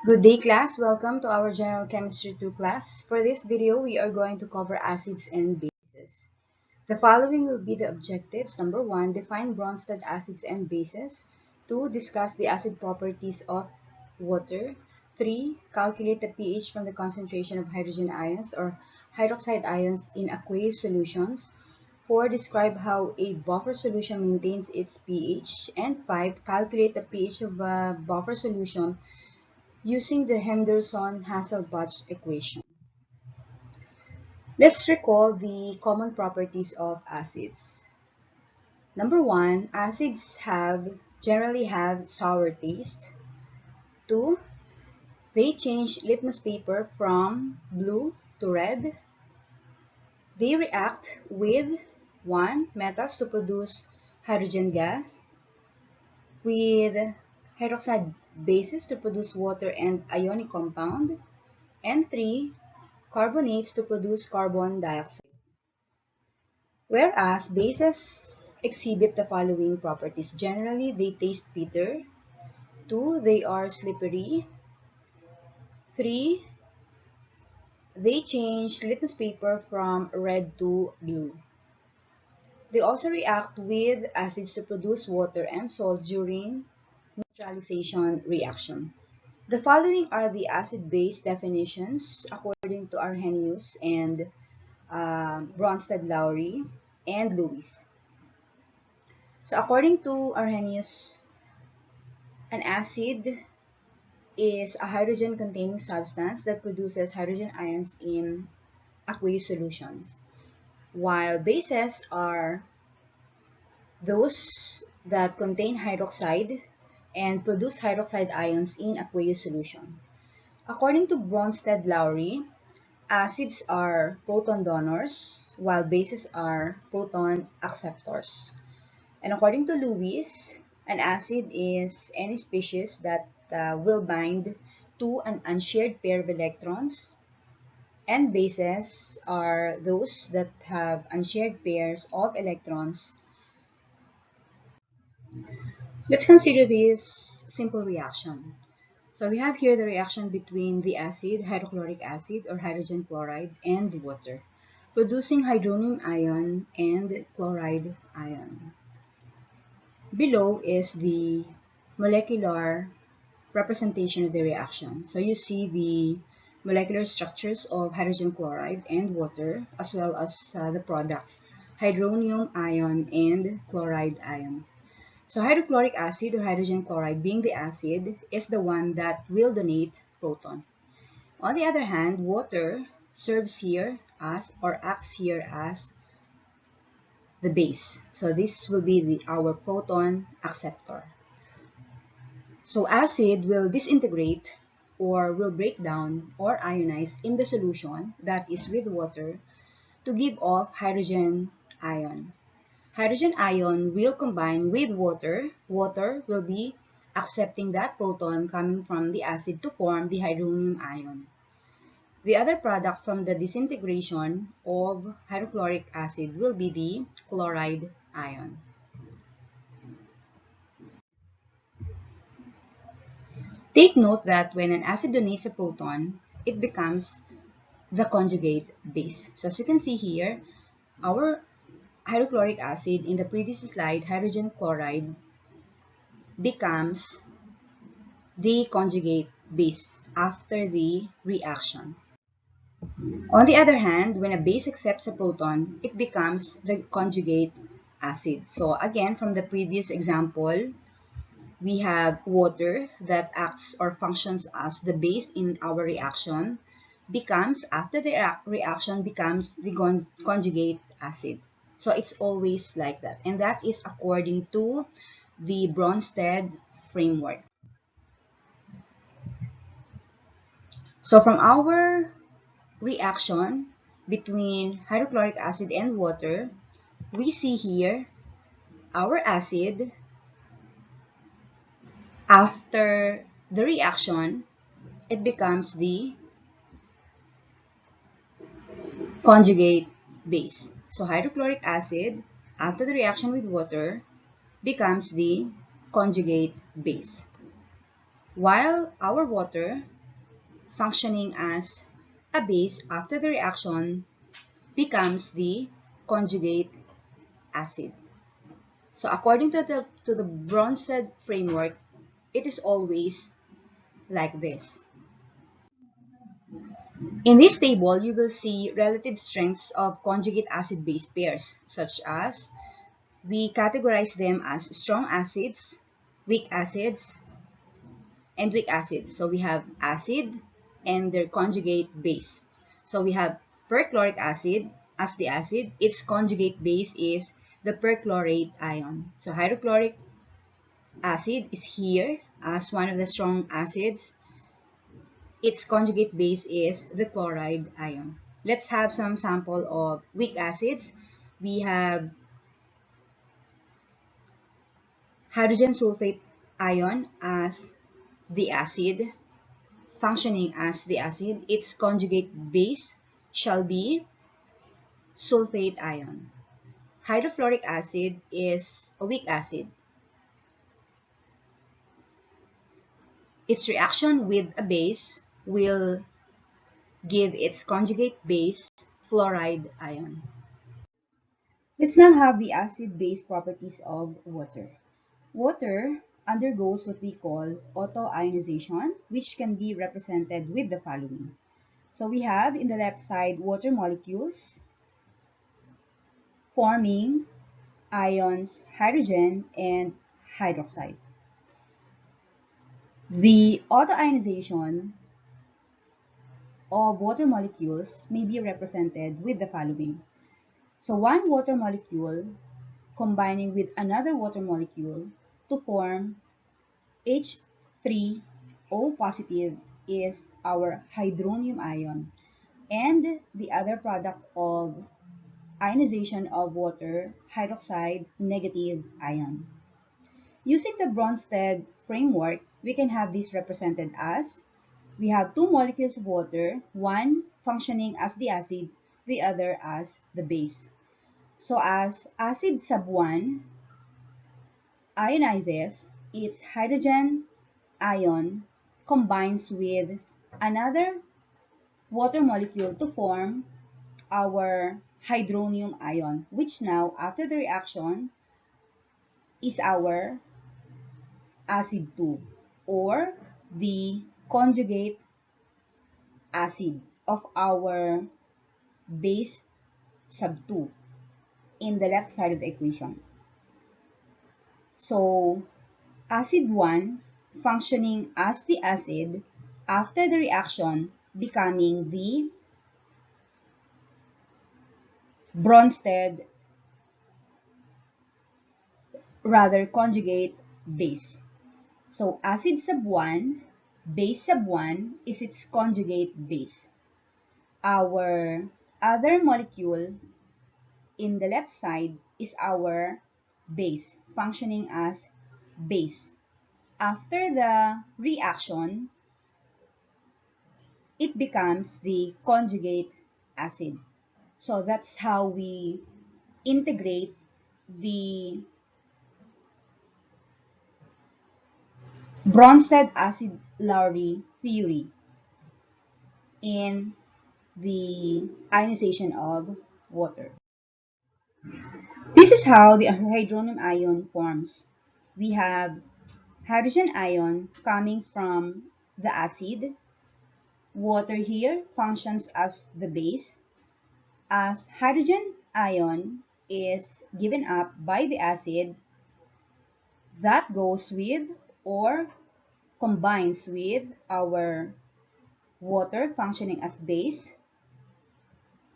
Good day, class. Welcome to our General Chemistry 2 class. For this video, we are going to cover acids and bases. The following will be the objectives. Number 1, define Bronsted acids and bases. 2, discuss the acid properties of water. 3, calculate the pH from the concentration of hydrogen ions or hydroxide ions in aqueous solutions. 4, describe how a buffer solution maintains its pH. And 5, calculate the pH of a buffer solution using the Henderson-Hasselbalch equation. Let's recall the common properties of acids. Number 1, acids generally have sour taste. 2, they change litmus paper from blue to red. They react with 1, metals to produce hydrogen gas, with hydroxide bases to produce water and ionic compound, and 3, carbonates to produce carbon dioxide. Whereas bases exhibit the following properties. Generally, they taste bitter. 2, they are slippery. 3, they change litmus paper from red to blue. They also react with acids to produce water and salt during neutralization reaction. The following are the acid-base definitions according to Arrhenius and Bronsted-Lowry and Lewis. So according to Arrhenius, an acid is a hydrogen-containing substance that produces hydrogen ions in aqueous solutions, while bases are those that contain hydroxide and produce hydroxide ions in aqueous solution. According to Bronsted-Lowry, acids are proton donors, while bases are proton acceptors. And according to Lewis, an acid is any species that will bind to an unshared pair of electrons, and bases are those that have unshared pairs of electrons. Let's consider this simple reaction. So we have here the reaction between the acid, hydrochloric acid or hydrogen chloride, and water, producing hydronium ion and chloride ion. Below is the molecular representation of the reaction. So you see the molecular structures of hydrogen chloride and water, as well as the products, hydronium ion and chloride ion. So hydrochloric acid or hydrogen chloride, being the acid, is the one that will donate proton. On the other hand, water serves here as or acts here as the base. So this will be our proton acceptor. So acid will disintegrate or will break down or ionize in the solution that is with water to give off hydrogen ion. Hydrogen ion will combine with water. Water will be accepting that proton coming from the acid to form the hydronium ion. The other product from the disintegration of hydrochloric acid will be the chloride ion. Take note that when an acid donates a proton, it becomes the conjugate base. So as you can see here, our hydrochloric acid in the previous slide, hydrogen chloride, becomes the conjugate base after the reaction. On the other hand, when a base accepts a proton, it becomes the conjugate acid. So again, from the previous example, we have water that acts or functions as the base in our reaction, becomes, after the reaction, becomes the conjugate acid. So it's always like that. And that is according to the Bronsted framework. So from our reaction between hydrochloric acid and water, we see here our acid. After the reaction, it becomes the conjugate base. So hydrochloric acid, after the reaction with water, becomes the conjugate base. while our water, functioning as a base after the reaction, becomes the conjugate acid. So according to the Bronsted framework, it is always like this. In this table, you will see relative strengths of conjugate acid-base pairs, such as we categorize them as strong acids, weak acids, and weak acids. So we have acid and their conjugate base. So we have perchloric acid as the acid. Its conjugate base is the perchlorate ion. So hydrochloric acid is here as one of the strong acids. Its conjugate base is the chloride ion. Let's have some sample of weak acids. We have hydrogen sulfate ion as the acid, functioning as the acid. Its conjugate base shall be sulfate ion. Hydrofluoric acid is a weak acid. Its reaction with a base will give its conjugate base fluoride ion. Let's now have the acid-base properties of water. Water undergoes what we call autoionization, which can be represented with the following. So we have in the left side water molecules forming ions hydrogen and hydroxide. The autoionization of water molecules may be represented with the following. So one water molecule combining with another water molecule to form H3O positive is our hydronium ion, and the other product of ionization of water, hydroxide negative ion. Using the Bronsted framework, we can have this represented as we have two molecules of water, one functioning as the acid, the other as the base. So as acid sub 1 ionizes, its hydrogen ion combines with another water molecule to form our hydronium ion, which now, after the reaction, is our acid 2, or the conjugate acid of our base sub 2 in the left side of the equation. So acid 1 functioning as the acid after the reaction becoming the Bronsted conjugate base. So acid sub 1, base sub 1 is its conjugate base. Our other molecule in the left side is our base, functioning as base. After the reaction, it becomes the conjugate acid. So that's how we integrate the Bronsted acid-Lowry theory in the ionization of water. This is how the hydronium ion forms. We have hydrogen ion coming from the acid. Water here functions as the base. As hydrogen ion is given up by the acid, that goes with or combines with our water functioning as base,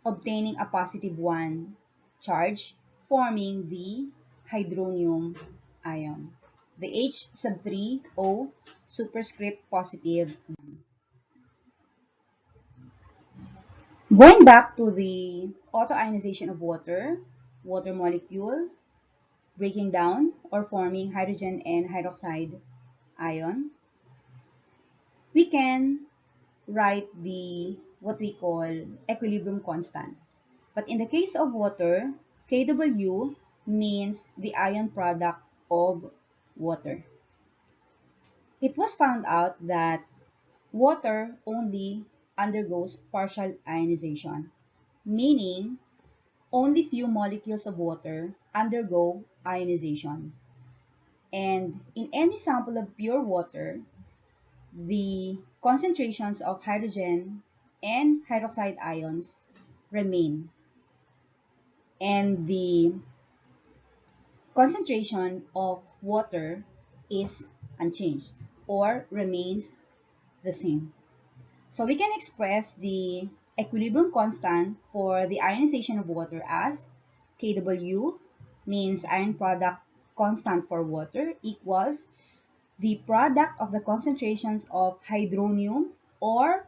obtaining a positive 1 charge, forming the hydronium ion, the H sub 3 O superscript positive. Going back to the autoionization of water, water molecule breaking down or forming hydrogen and hydroxide ion, we can write the what we call equilibrium constant. But in the case of water, Kw means the ion product of water. it was found out that water only undergoes partial ionization, meaning only few molecules of water undergo ionization. And in any sample of pure water, the concentrations of hydrogen and hydroxide ions remain, and the concentration of water is unchanged or remains the same. So we can express the equilibrium constant for the ionization of water as Kw, means ion product constant for water, equals the product of the concentrations of hydronium, or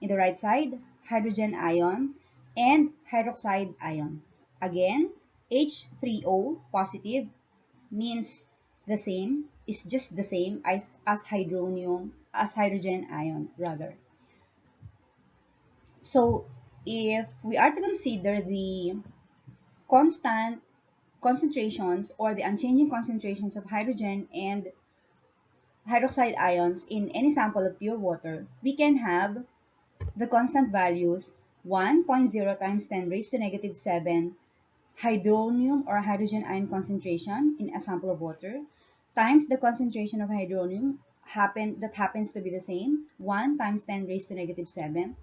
in the right side, hydrogen ion, and hydroxide ion. Again, H3O positive means the same, is just the same as hydrogen ion rather. So if we are to consider the constant concentrations or the unchanging concentrations of hydrogen and hydroxide ions in any sample of pure water, we can have the constant values 1.0 times 10 raised to negative 7 hydronium or hydrogen ion concentration in a sample of water times the concentration of hydronium that happens to be the same, 1 times 10 raised to negative 7.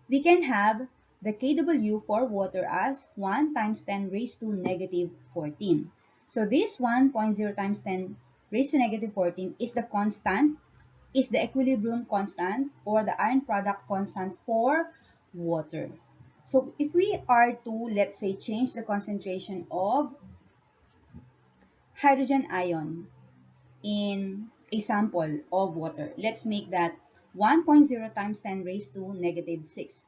We can have the Kw for water as 1 times 10 raised to negative 14. So this 1.0 times 10 raised to negative 14 is the constant, is the equilibrium constant or the ion product constant for water. So if we are to, let's say, change the concentration of hydrogen ion in a sample of water, let's make that 1.0 times 10 raised to negative 6.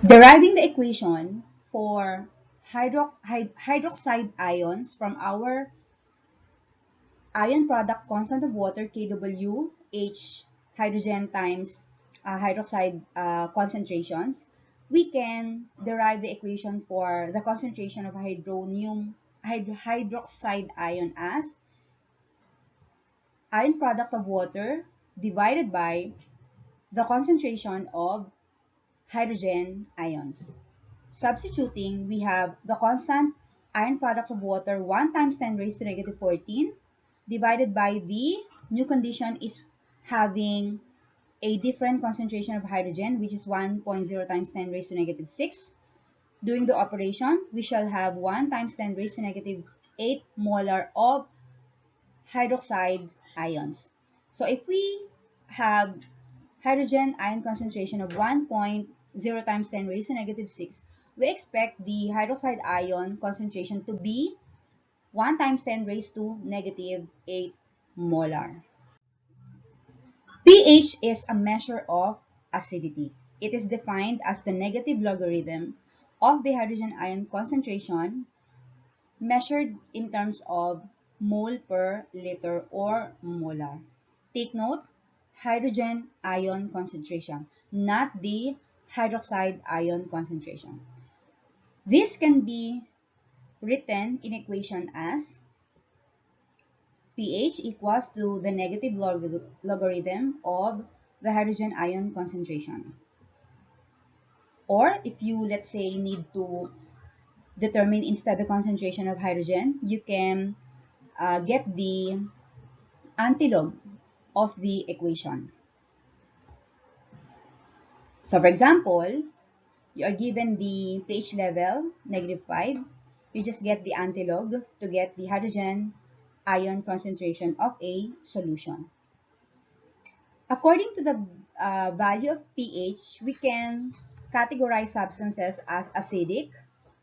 Deriving the equation for hydroxide ions from our ion product constant of water, Kw, H hydrogen times hydroxide concentrations, we can derive the equation for the concentration of hydroxide ion as ion product of water divided by the concentration of hydrogen ions. Substituting, we have the constant ion product of water 1 times 10 raised to negative 14 divided by the new condition is having a different concentration of hydrogen, which is 1.0 times 10 raised to negative 6. Doing the operation, we shall have 1 times 10 raised to negative 8 molar of hydroxide ions. So if we have hydrogen ion concentration of 1.0 times 10 raised to negative 6, we expect the hydroxide ion concentration to be 1 times 10 raised to negative 8 molar. pH is a measure of acidity. It is defined as the negative logarithm of the hydrogen ion concentration measured in terms of mole per liter or molar. Take note, hydrogen ion concentration, not the hydroxide ion concentration. This can be written in equation as pH equals to the negative logarithm of the hydrogen ion concentration. Or if you, let's say, need to determine instead the concentration of hydrogen, you can get the antilog of the equation. So for example, you are given the pH level, negative 5. You just get the antilog to get the hydrogen ion concentration of a solution. According to the value of pH, we can categorize substances as acidic,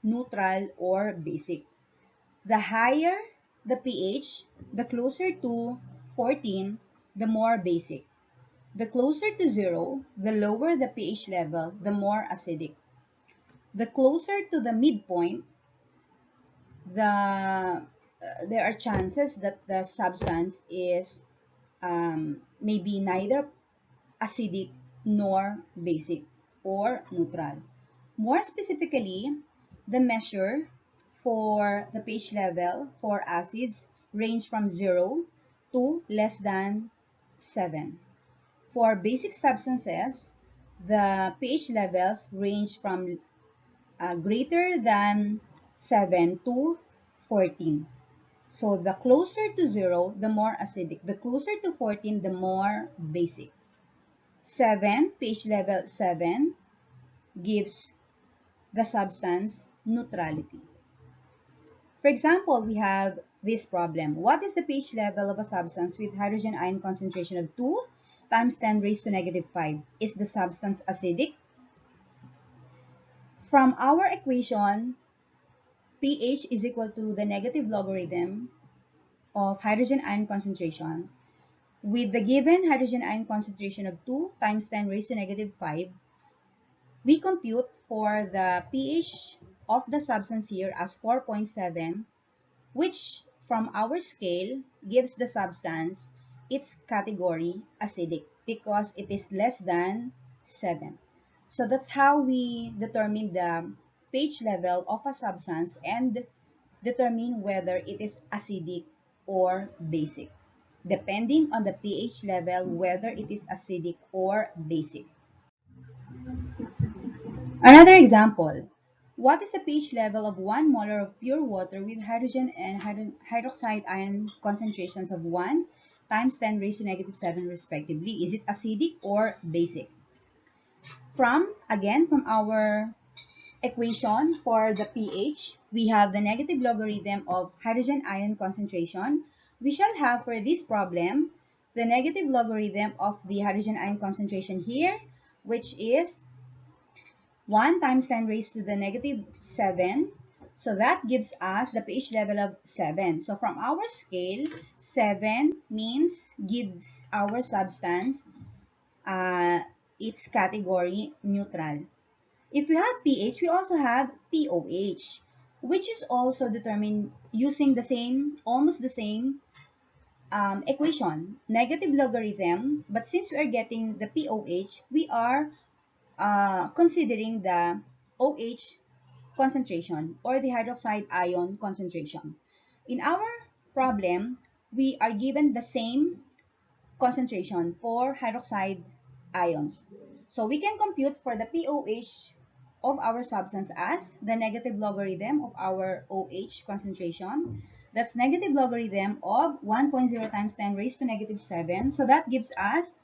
neutral, or basic. The higher the pH, the closer to 14, the more basic. The closer to 0, the lower the pH level, the more acidic. The closer to the midpoint, there are chances that the substance is maybe neither acidic nor basic or neutral. More specifically, the measure for the pH level for acids range from 0 to less than 7. For basic substances, the pH levels range from greater than 7 to 14. So the closer to 0, the more acidic. The closer to 14, the more basic. 7, pH level 7, gives the substance neutrality. For example, we have this problem. What is the pH level of a substance with hydrogen ion concentration of 2 times 10 raised to negative 5? Is the substance acidic? From our equation, pH is equal to the negative logarithm of hydrogen ion concentration. With the given hydrogen ion concentration of 2 times 10 raised to negative 5, we compute for the pH of the substance here as 4.7, which from our scale gives the substance its category acidic because it is less than 7. So that's how we determine the pH level of a substance and determine whether it is acidic or basic, depending on the pH level whether it is acidic or basic. Another example, what is the pH level of 1 molar of pure water with hydrogen and hydroxide ion concentrations of 1 times 10 raised to negative 7 respectively? Is it acidic or basic? From our equation for the pH, we have the negative logarithm of hydrogen ion concentration. We shall have for this problem the negative logarithm of the hydrogen ion concentration here, which is 1 times 10 raised to the negative 7. So that gives us the pH level of 7. So from our scale, 7 gives our substance its category neutral. If we have pH, we also have pOH, which is also determined using almost the same equation, negative logarithm. But since we are getting the pOH, we are considering the OH concentration or the hydroxide ion concentration. In our problem, we are given the same concentration for hydroxide ions. So we can compute for the pOH of our substance as the negative logarithm of our OH concentration. That's negative logarithm of 1.0 times 10 raised to negative 7. So that gives us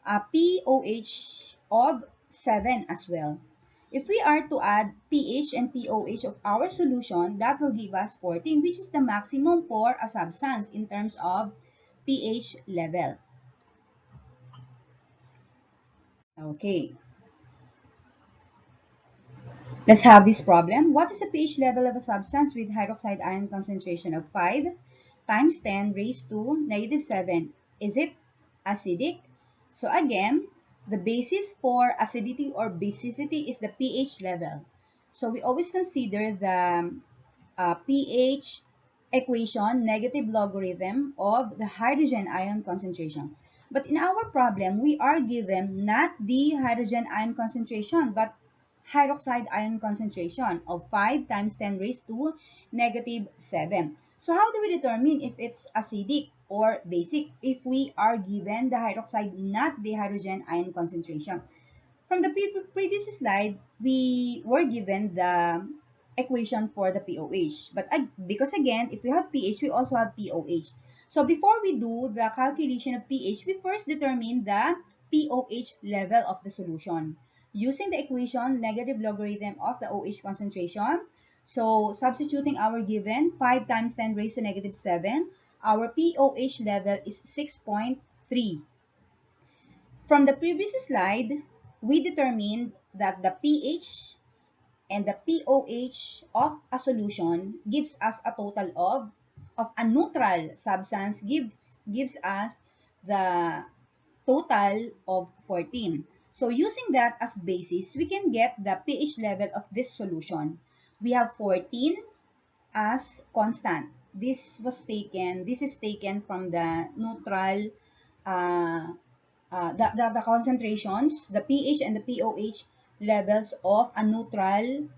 a pOH of 7 as well. If we are to add pH and pOH of our solution, that will give us 14, which is the maximum for a substance in terms of pH level. Okay, let's have this problem. What is the pH level of a substance with hydroxide ion concentration of 5 times 10 raised to negative 7? Is it acidic? So again, the basis for acidity or basicity is the pH level. So we always consider the pH equation, negative logarithm of the hydrogen ion concentration. But in our problem, we are given not the hydrogen ion concentration, but hydroxide ion concentration of 5 times 10 raised to negative 7. So how do we determine if it's acidic or basic if we are given the hydroxide, not the hydrogen ion concentration? From the previous slide, we were given the equation for the pOH. But because again, if we have pH, we also have pOH. So before we do the calculation of pH, we first determine the pOH level of the solution using the equation negative logarithm of the OH concentration. So substituting our given 5 times 10 raised to negative 7, our pOH level is 6.3. From the previous slide, we determined that the pH and the pOH of a solution gives us a total of a neutral substance gives us the total of 14. So using that as basis, we can get the pH level of this solution. We have 14 as constant. This is taken from the neutral the concentrations, the pH and the pOH levels of a neutral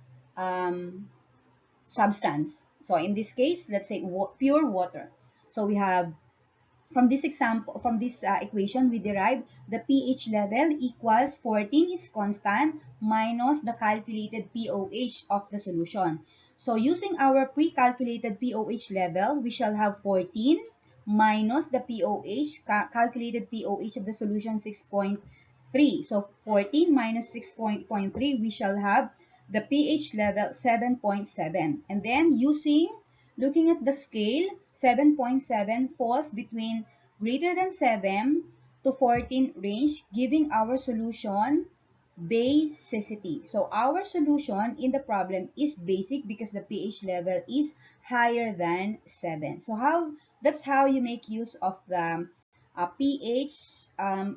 substance. So in this case, let's say pure water. So we have, from this example, from this equation, we derive the pH level equals 14 is constant minus the calculated pOH of the solution. So using our pre-calculated pOH level, we shall have 14 minus the pOH, calculated pOH of the solution 6.3. So 14 minus 6.3, we shall have the pH level 7.7. And then looking at the scale, 7.7 falls between greater than 7 to 14 range, giving our solution basicity. So our solution in the problem is basic because the pH level is higher than 7. So that's how you make use of the pH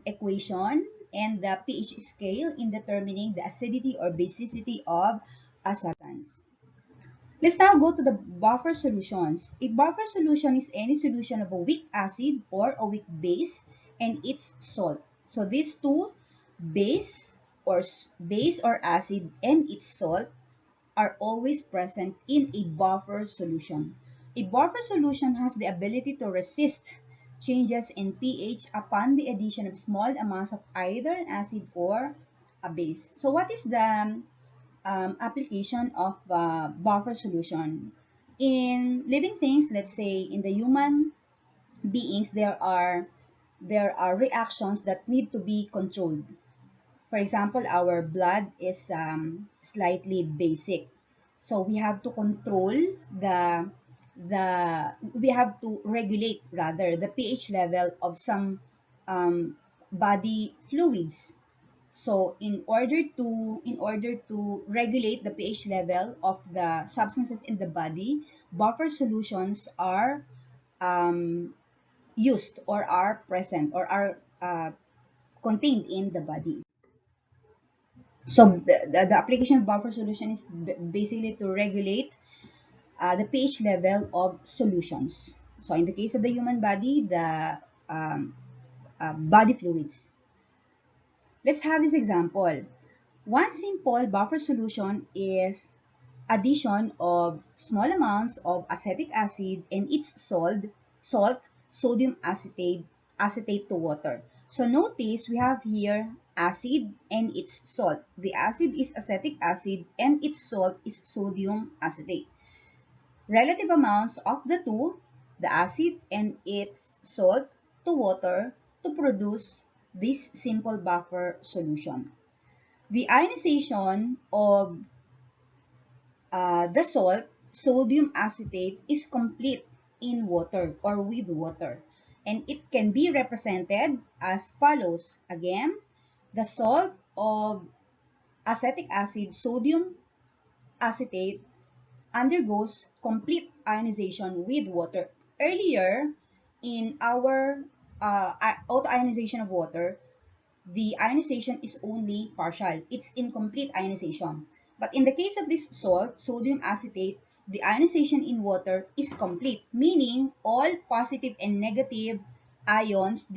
equation and the pH scale in determining the acidity or basicity of a substance. Let's now go to the buffer solutions. A buffer solution is any solution of a weak acid or a weak base and its salt. So these two, base or acid and its salt, are always present in a buffer solution. A buffer solution has the ability to resist changes in pH upon the addition of small amounts of either an acid or a base. So what is the application of buffer solution? In living things, let's say in the human beings, there are reactions that need to be controlled. For example, our blood is slightly basic, so we have to control we have to regulate rather the pH level of some body fluids. So in order to regulate the pH level of the substances in the body, buffer solutions are used or are present or are contained in the body. So the application of buffer solution is basically to regulate the pH level of solutions. So in the case of the human body, the body fluids. Let's have this example. One simple buffer solution is addition of small amounts of acetic acid and its salt, sodium acetate to water. So notice we have here acid and its salt. The acid is acetic acid and its salt is sodium acetate. Relative amounts of the two, the acid and its salt, to water to produce this simple buffer solution. The ionization of the salt, sodium acetate, is complete in water or with water. And it can be represented as follows. Again, the salt of acetic acid, sodium acetate, undergoes complete ionization with water. Earlier, in our autoionization of water, the ionization is only partial. It's incomplete ionization. But in the case of this salt, sodium acetate, the ionization in water is complete, meaning all positive and negative ions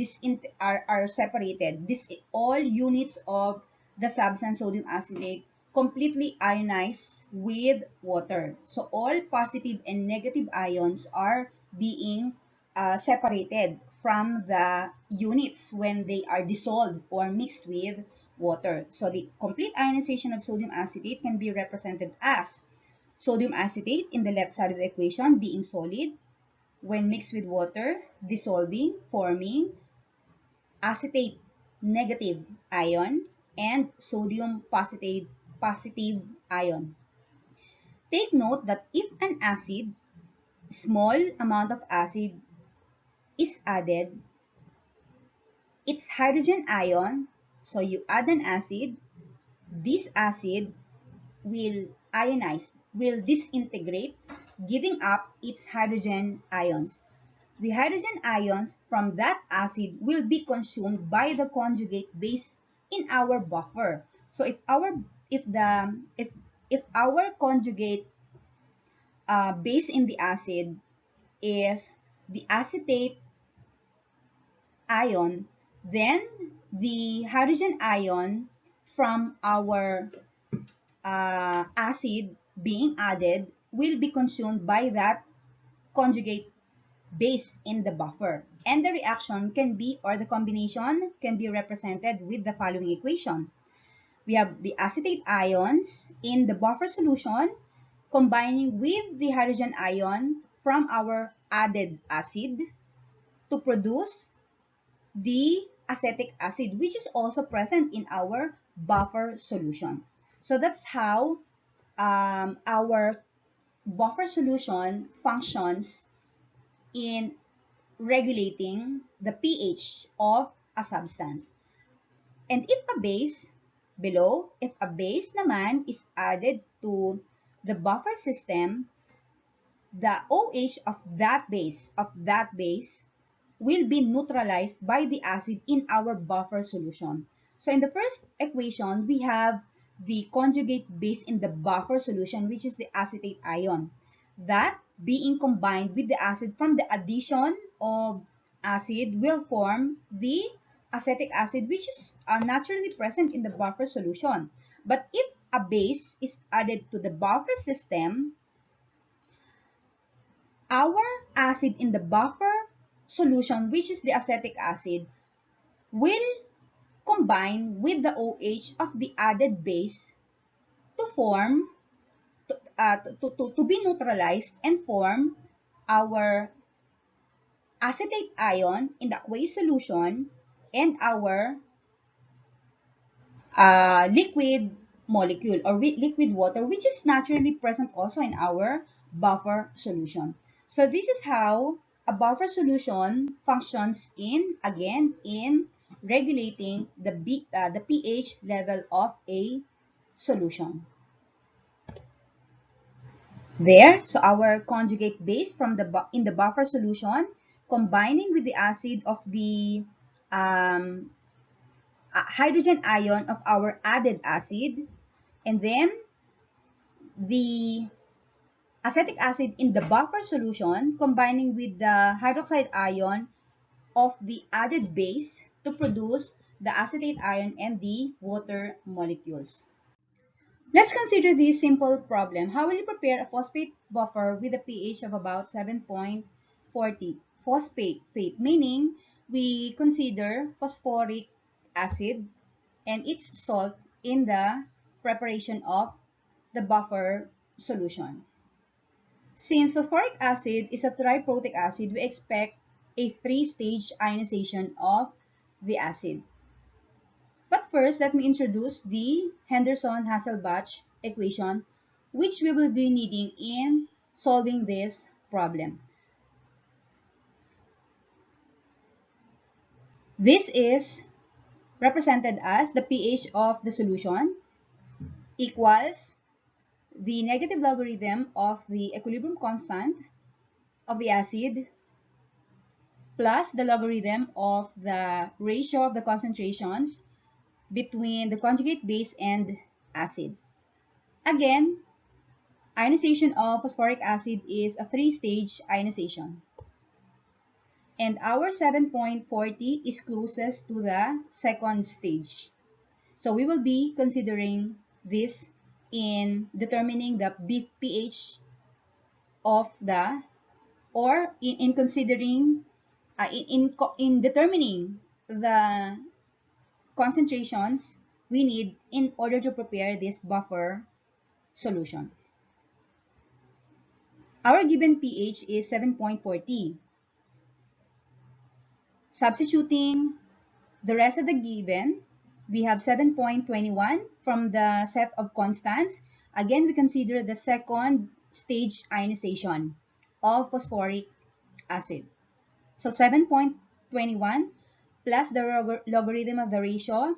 are separated. All units of the substance sodium acetate completely ionized with water. So all positive and negative ions are being separated from the units when they are dissolved or mixed with water. So the complete ionization of sodium acetate can be represented as sodium acetate in the left side of the equation being solid, when mixed with water, dissolving, forming acetate negative ion and sodium positive ion. Take note that if an acid, small amount of acid is added, its hydrogen ion, so you add an acid, this acid will will disintegrate, giving up its hydrogen ions. The hydrogen ions from that acid will be consumed by the conjugate base in our buffer. So if our conjugate base in the acid is the acetate ion, then the hydrogen ion from our acid being added will be consumed by that conjugate base in the buffer. And the reaction can be, or the combination can be represented with the following equation. We have the acetate ions in the buffer solution combining with the hydrogen ion from our added acid to produce the acetic acid, which is also present in our buffer solution. So that's how our buffer solution functions in regulating the pH of a substance. And if a base if a base naman is added to the buffer system, the OH of that base will be neutralized by the acid in our buffer solution. So in the first equation, we have the conjugate base in the buffer solution, which is the acetate ion. That being combined with the acid from the addition of acid will form the acetic acid, which is naturally present in the buffer solution. But if a base is added to the buffer system, our acid in the buffer solution, which is the acetic acid, will combine with the OH of the added base to form, to be neutralized and form our acetate ion in the aqueous solution and our liquid molecule or liquid water, which is naturally present also in our buffer solution. So this is how a buffer solution functions in regulating the pH level of a solution. There, so our conjugate base from in the buffer solution combining with the acid of the hydrogen ion of our added acid, and then the acetic acid in the buffer solution combining with the hydroxide ion of the added base to produce the acetate ion and the water molecules. Let's consider this simple problem. How will you prepare a phosphate buffer with a pH of about 7.40? Phosphate, meaning we consider phosphoric acid and its salt in the preparation of the buffer solution. Since phosphoric acid is a triprotic acid, we expect a three-stage ionization of the acid. But first, let me introduce the Henderson-Hasselbalch equation, which we will be needing in solving this problem. This is represented as the pH of the solution equals the negative logarithm of the equilibrium constant of the acid plus the logarithm of the ratio of the concentrations between the conjugate base and acid. Again, ionization of phosphoric acid is a three-stage ionization. And our 7.40 is closest to the second stage. So we will be considering this in determining the pH of the, or in considering, in determining the concentrations we need in order to prepare this buffer solution. Our given pH is 7.40. Substituting the rest of the given, we have 7.21 from the set of constants. Again, we consider the second stage ionization of phosphoric acid. So 7.21 plus the logarithm of the ratio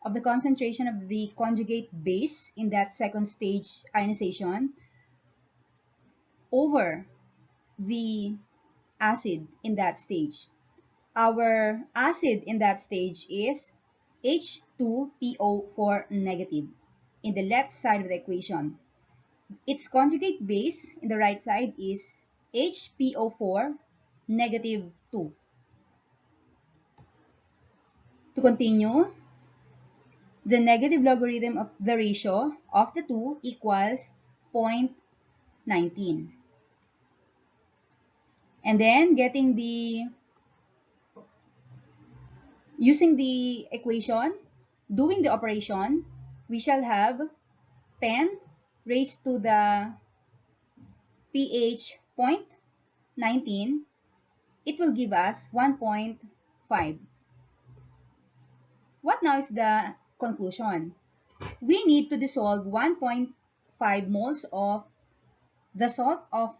of the concentration of the conjugate base in that second stage ionization over the acid in that stage. Our acid in that stage is H2PO4 negative in the left side of the equation. Its conjugate base in the right side is HPO4 negative 2. To continue, the negative logarithm of the ratio of the two equals 0.19. And then using the equation, doing the operation, we shall have 10 raised to the pH 0.19. It will give us 1.5. What now is the conclusion? We need to dissolve 1.5 moles of the salt of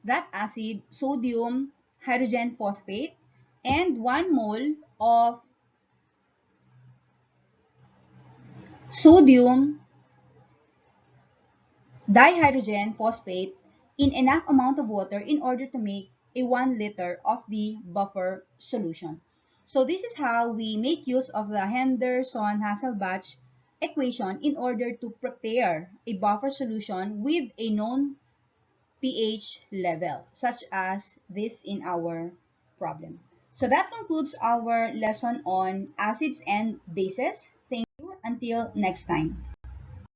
that acid, sodium hydrogen phosphate, and 1 mole of sodium dihydrogen phosphate in enough amount of water in order to make a 1 liter of the buffer solution. So this is how we make use of the Henderson-Hasselbalch equation in order to prepare a buffer solution with a known pH level, such as this in our problem. So that concludes our lesson on acids and bases. Thank you. Until next time.